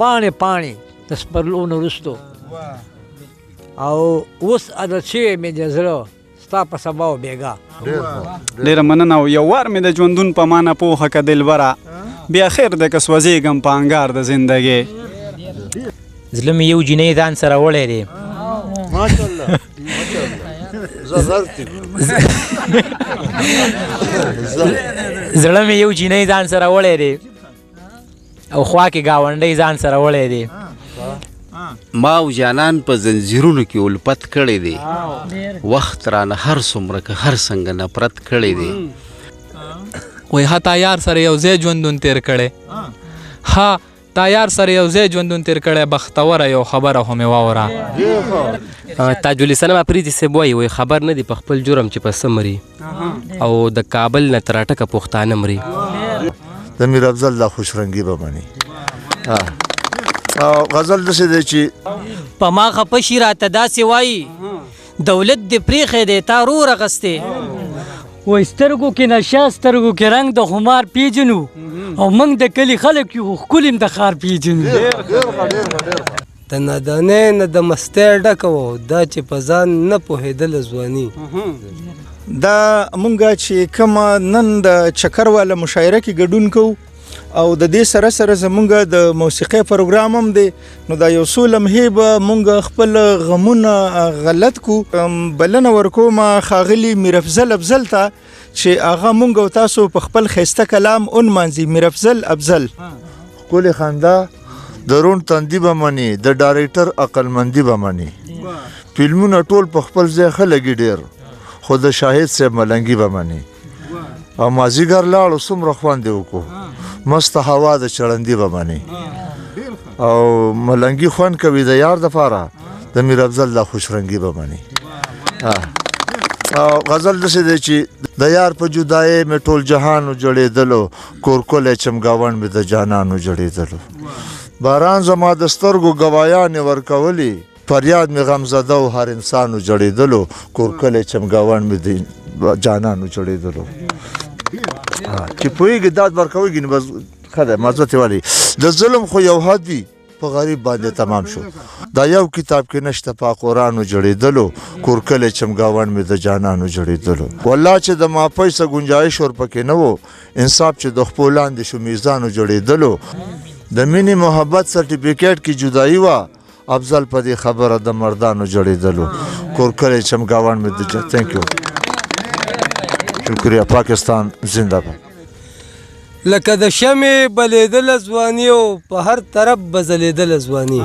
پاڼې د سپرلو نه وروستو او اوس عادت شوی مې د زړه ستا په سبا و بېګا. ډېره مننه. او یو وار مې د ژوندون په معنه پوهه که دلبره، بیا خیر دی که سوځېږم په انګار د زندګۍ. زړه مې یو جینۍ ځان سره وړی دی. زړه مې یو جینۍ ځان سره وړی دی او خوا کې ګاونډی ځان سره وړی دی. ما او جانان په زنځیرونو کې الفت کړی دی، وخت رانه هر څومره که هر څنګه نفرت کړی دی. وای ها تا یار سره یو ځای ژوندون تیر کړی، ها تا یار سره یو ځای ژوندون تیر کړی، بختوره یو خبره خو مې واوره. تاج الاسلام افریدي صاحب وایي خبر نه دی په خپل جرم چې په څه مري، او د کابل نه تر اټکه پښتانه مري. د میر افضل دا خوش رنګي به مني. او غزل داسې دی چې په ما خفه شي راته داسې وایي دولت دې پرېښی دی تا رور اغستې. وایي سترګو کې نشه سترګو کې رنګ د خمار پیژنو او موږ د کلي خلک یو ښکلي م د ښار پیژنو. د نادانۍ نه د مستۍ ډکه وه دا چې په ځان نه پوهېدله ځواني. دا مونږ چې کومه نن د چکر والا مشاعره کې ګډون کوو او د دې سره سره زمونږ د موسیقۍ پروګرام هم دی، نو دا یو څو لمحې به مونږ خپل غمونه غلط کو. بلنه ورکوم ښاغلي میر افضل افضل ته چې هغه مونږ او تاسو په خپل ښایسته کلام ونمانځي. میر افضل افضل ښکلې خندا د روڼ تندي به مني، د ډایرکټر عقلمندي به مني. فلمونه ټول په خپل ځای ښه لګي ډېر، خو د شاهد صاحب ملنګي به مني. او مازدیګر لاړو څومره خوند یې وکړو، مست هوا د چړندي به مني. او ملنګي خوند کوي د یار دپاره، د میر افضل دا خوش رنګي به مني. او غزل داسې دی چې د یار په جدایۍ مې ټول جهانو جړېدلو، کورکلی چمګاوڼ مې د جانانو جړېدلو. باران زما د سترګو ګوایانې ورکولي، فریاد مې غمزده و هر انسانو جړېدلو، کورکلی چمګاوڼ مې د جانانو جړېدلو. چې پوهېږي داد ورکوږي نو بس ښه دی مزه ترې ولي. د ظلم خو یو حد وي په غریب باندې تمام شو، دا یو کتاب کې نشته په قرآنو جړېدلو، کورکلی چمګاوڼ مې د جانانو جړېدلو. والله چې د ماپۍ څه ګنجایش ورپکې نه و، انصاف چې د خپو لاندې شو میزانو جړېدلو. د مینې محبت سرټیفیکیټ کې جدایي وه، افضل په دې خبره د مردانو جړېدلو، کورکلی چمګاوڼ مې د تھینک یو. شکریہ. پاکستان زنده باد. لکه د شمې بلېدله ځواني او په هر طرف به ځلېدله ځواني.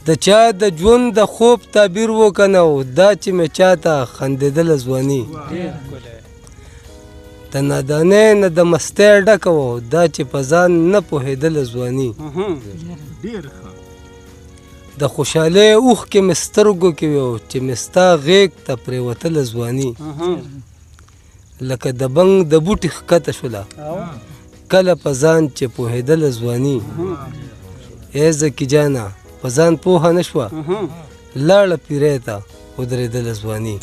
د چا د ژوند د خوب تعبیر وکنه او دا چې مې چاته خندېدله ځواني. د نادانۍ نه د مستۍ ډکه وه دا چې په ځان نه پوهېدله ځواني. د خوشحالۍ اوښکې مې سترګو کې وي چې مې ستا غېږ ته پرېوتله ځواني. لکه د بنګ د بوټي ښکته شوله کله په ځان چې پوهېدله ځواني. ای زکي جانه په ځان پوهه نه شوه، لاړه پیری ته ودرېدله ځواني.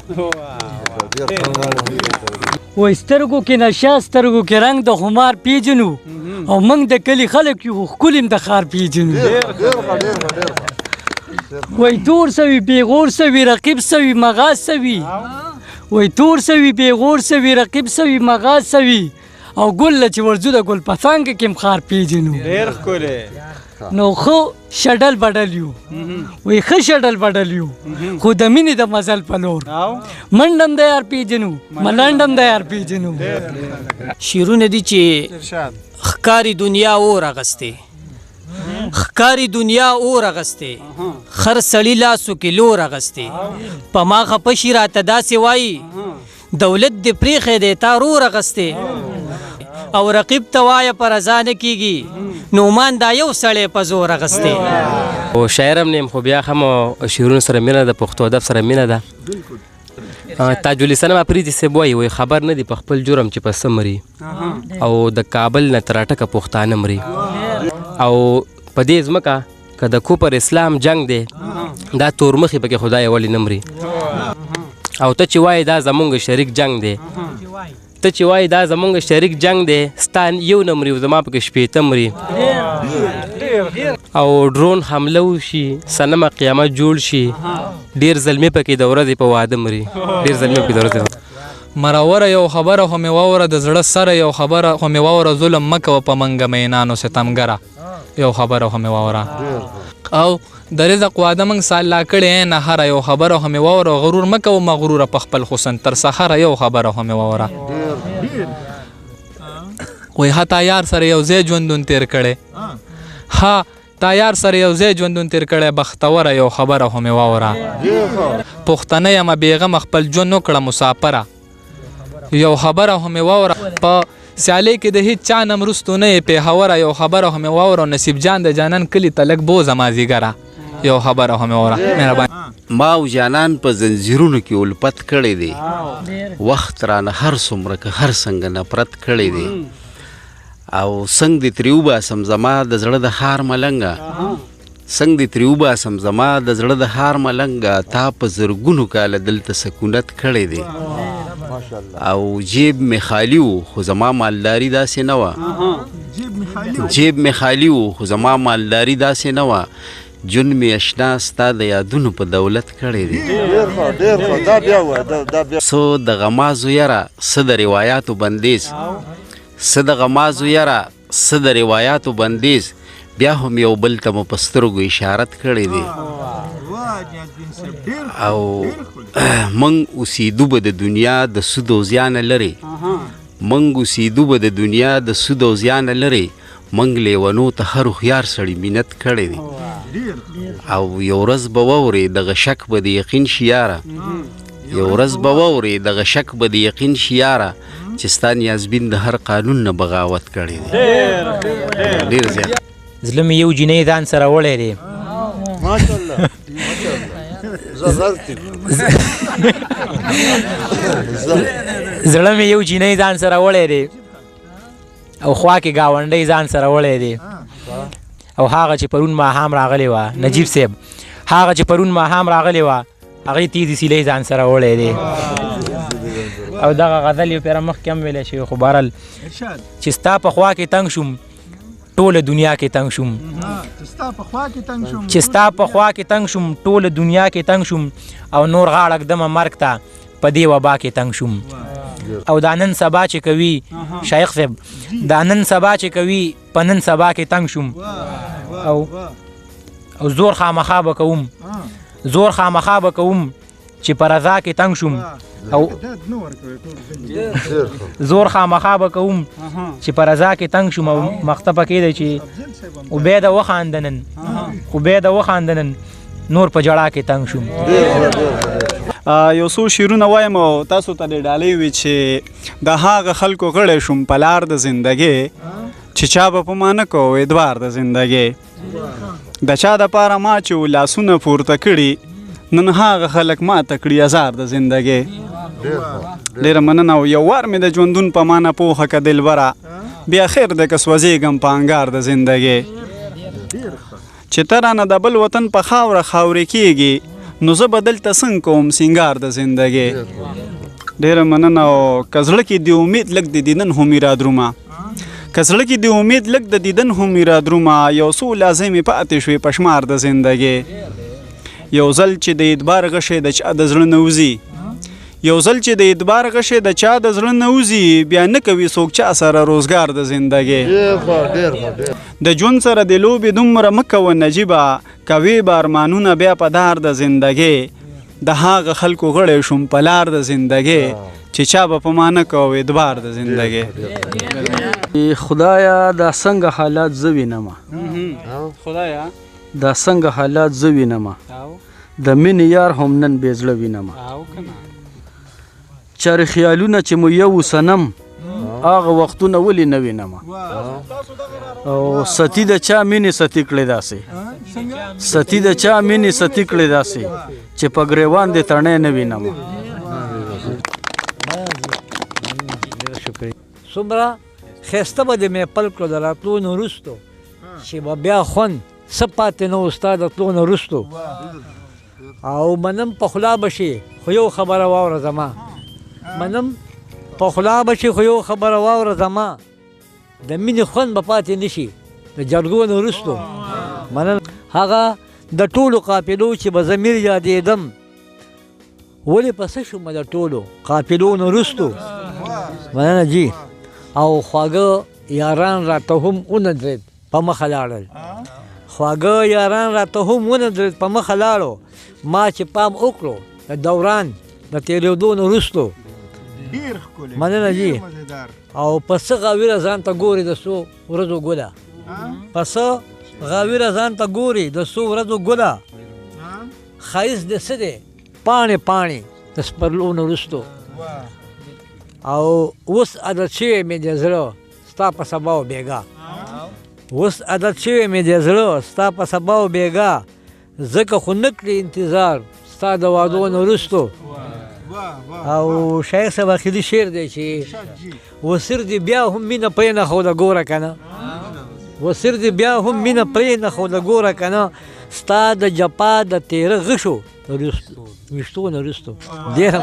وایي سترګو کې نشه سترګو کې رنګ د خمار پیژنو او موږ د کلي خلک یو ښکلي م د ښار پیژنو. وایي تور سوي بېغور سوي رقیب سوي مغاز سوي، وایي تور سوي بېغور سوي رقیب سوي مغاز سوي، او ګل چې ورځو د ګل په څانګه کې م ښار پیژنو. ډېر ښکلی. نو خو شډل بډل یو، وایي ښه شډل بډل یو، خو د مینې د مزل په لور منډم د یار پیژنو ملنډم د یار پیژنو. شیرونه دي چې ښکاري دنیا اور اغستې، ښکاري دنیا اور اغستې، خر سړي لاسو کې لور اغستې. په ما خفه شي راته داسې وایي دولت دې پرېښی دی تا رور اغستې. او رقیب ته وایه په رضا نه کېږي نومان دا یو سړی په زور اغستې. او شاعر هم نه یم خو بیا هم شعرونو سره مینه ده، پښتو ادب سره مینه ده. تاج الاسلام افریدي صاحب وایي خبر نه دی په خپل جرم چې په څه مري، او د کابل نه تر اټکه پښتانه مري. او په دې ځمکه که د کوپر اسلام جنگ دی دا تورمخي پکې خدای ولې نه مري. او ته چې وایې دا زمونږ شریک جنگ دی، ته چې وایي دا زمونږ شریک جنگ دی ستا یو نه مري زما پکې شپېته مري او ډرون حمله وشي صنمه قیامت جوړ شي ډېر زلمې پکې د ورځې په واده مري ډېر زلمې پکې د ورځې مروره یو خبره خو مې واوره د زړه سره یو خبره خو مې واوره ظلم مه کوه په منګه مینانو ستمګره یو خبره خو مې واوره او د رزق واده موږ سال لا کړې نه هره یو خبره خو مې واوره غرور مه کوه مغروره په خپل حسن تر سهاره یو خبره خو مې واوره وایي ها تا یار سره یو ځای ژوندون تېر کړی ها تا یار سره یو ځای ژوندون تېر کړی بختوره یو خبره خو مې واوره پښتنه یمه بېغمه خپل ژوند وکړه مسافره یو خبره خو مې واوره په سیالۍ کې د هېڅ چا نه مرستو نه یې پېښوره یو خبره خو مې واوره نصیب جان د جانان کلي ته لږ بوزه مازدیګره یو خبره خو مې واوره مهرباني ما او جانان په زنځیرونو کې الفت کړی دی وخت رانه هر څومره که هر څنګه نفرت کړی دی او څنګ دې ترې وباسم زما د زړه د هار ملنګه څنګ دې ترې وباسم زما د زړه د هار ملنګه تا په زرګونو کاله دلته سکونت کړی دی او جیب می خالی و خو زما مالداري داسې نه وه جیب می خالی و خو زما مالداري داسې نه وه جون می اشنا ستا د یادونو په دولت کړی دی څو د غمازو یره څه د روایاتو بندیز څه د غمازو یره څه د روایاتو بندیز بیا هم یو بل ته مو په سترګو اشارت کړی دی او منګ اوسېدو به د دنیا د سود او زیانه لرې منګ اوسېدو به د دنیا د سود او زیانه لرې منګ لیونو ته هر هوښیار سړي مینت کړی دی او یو ورځ به واورې دغه شک به د یقین شي یاره یو ورځ به واورې دغه شک به د یقین شي یاره چې ستا نیازبین د هر قانون نه بغاوت کړی دی ډېر زیات زړه مې یو جینۍ ځان سره وړی دی زړه مې یو جینۍ ځان سره وړی دی او خوا کې ګاونډی ځان سره وړی دی او هغه چې پرون ماښام راغلی وه نجیب صاحب هغه چې پرون ماښام راغلی وه هغې تیزې سیلۍ ځان سره وړی دی او دغه غزل یو پیره مخکې هم ویلی شوی خو بهرحال چې ستا په خوا کې تنګ شوم ټوله دنیا کې تنګ شوم چې ستا په خوا کې تنګ شوم ټوله دنیا کې تنګ شوم او نور غاړه ږدمه مرګ ته په دې وبا کې تنګ شوم او دا نن سبا چې کوي شیخ صاحب دا نن سبا چې کوي په نن سبا کې تنګ شوم او زور خامخا به کوم زور خامخا به کوم چې په رضا کې تنګ شوم او زور خامخا به کوم چې په رضا کې تنګ شوم او مخته پکې دی چې وبې د وخاندنن وبې د وخاندنن نور په جړا کې تنګ شوم یو څو شعرونه وایم او تاسو ته دې ډالۍ وي چې د هغه خلکو غړی شوم په لار د زندګۍ چې چا به په ما نه کوو ادوار د زندګۍ د چا دپاره ما چې لاسونه پورته کړي نن هغه خلک ما ته کړي ازار د زندګۍ ډېره مننه او یو وار مې د ژوندون په معنه پوهه که دلبره بیا خیر دی که سوځېږم په انګار د زندګۍ چې ته رانه د بل وطن په خاوره خاورې کېږي نو زه به دلته څنګه کوم سینګار د زندګۍ ډېره مننه او که زړه کې د امید لږ د دیدن هم ایرادرومه که زړه کې د امید لږ د دیدن هم ایرادرومه یو څو لازمې پاتې شوې په شمار د زندګۍ یو ځل چې د اعتبار غشی د چا د زړه نه وځي یو ځل چې د اعتبار غشی د چا د زړه نه وځي بیا نه کوي څوک چا سره روزګار د زندګۍ د ژوند سره د لوبې دومره مه کوه نجیبه کوي به ارمانونه بیا په دار د زندګۍ د هغه خلکو غړی شوم په لار د زندګۍ چې چا به په ما نه کوو اعتبار د زندګۍ خدایا دا څنګه حالات زه وینمه خدایا دا څنګه حالات زه وینمه د مینې یار هم نن بې زړه وینمه چارې خیالونه چې مو یو سنم هغه وختونه ولې نه وینمه او ستی د چا مینې ستی کړې داسې ستی د چا مینې ستی کړې داسې چې په ګریوان دې تڼۍ نه وینمه څومره ښایسته به د میپل کړو د راتلو نه وروستو چې به بیا خوند څه پاتې نه و ستا د تلو نه وروستو او منم په خوله به شي خو یو خبره واوره زما منم په خوله به چې خو یو خبره واوره زما د مینې خوند به پاتې نه شي د جرګو نه وروستو مننه. هغه د ټولو قافلو چې به ضمیر یادېدم ولې په څه شومه د ټولو قافلو نه وروستو مننه جي. او خواږه یاران راته هم وندرېد په مخه لاړل، خواږه یاران راته هم وندرېد په مخه لاړو. ما چې پام وکړو د دوران د تېرېدو نه وروستو مننه جي. او پسه غاویره ځان ته ګوري د څو ورځو ګله، پسه غاویره ځان ته ګوري د څو ورځو ګله. ښایست د څه دی پاڼې پاڼې د سپرلو نه وروستو. او اوس عادت شوی مې د زړه ستا په سبا و بېګا، اوس عادت شوی مې د زړه ستا په سبا و بېګا. ځکه خو نه کړي انتظار ستا د وعدو نه وروستو. او شیخ صاحب اخري شعر دی چې وسر دې بیا هم مینه پرې نه ښوده ګوره که نه، وسر دې بیا هم مینه پرې نه ښوده ګوره که نه. ستا د جپا د تېره غشو ویښتو نه وروستو ډېره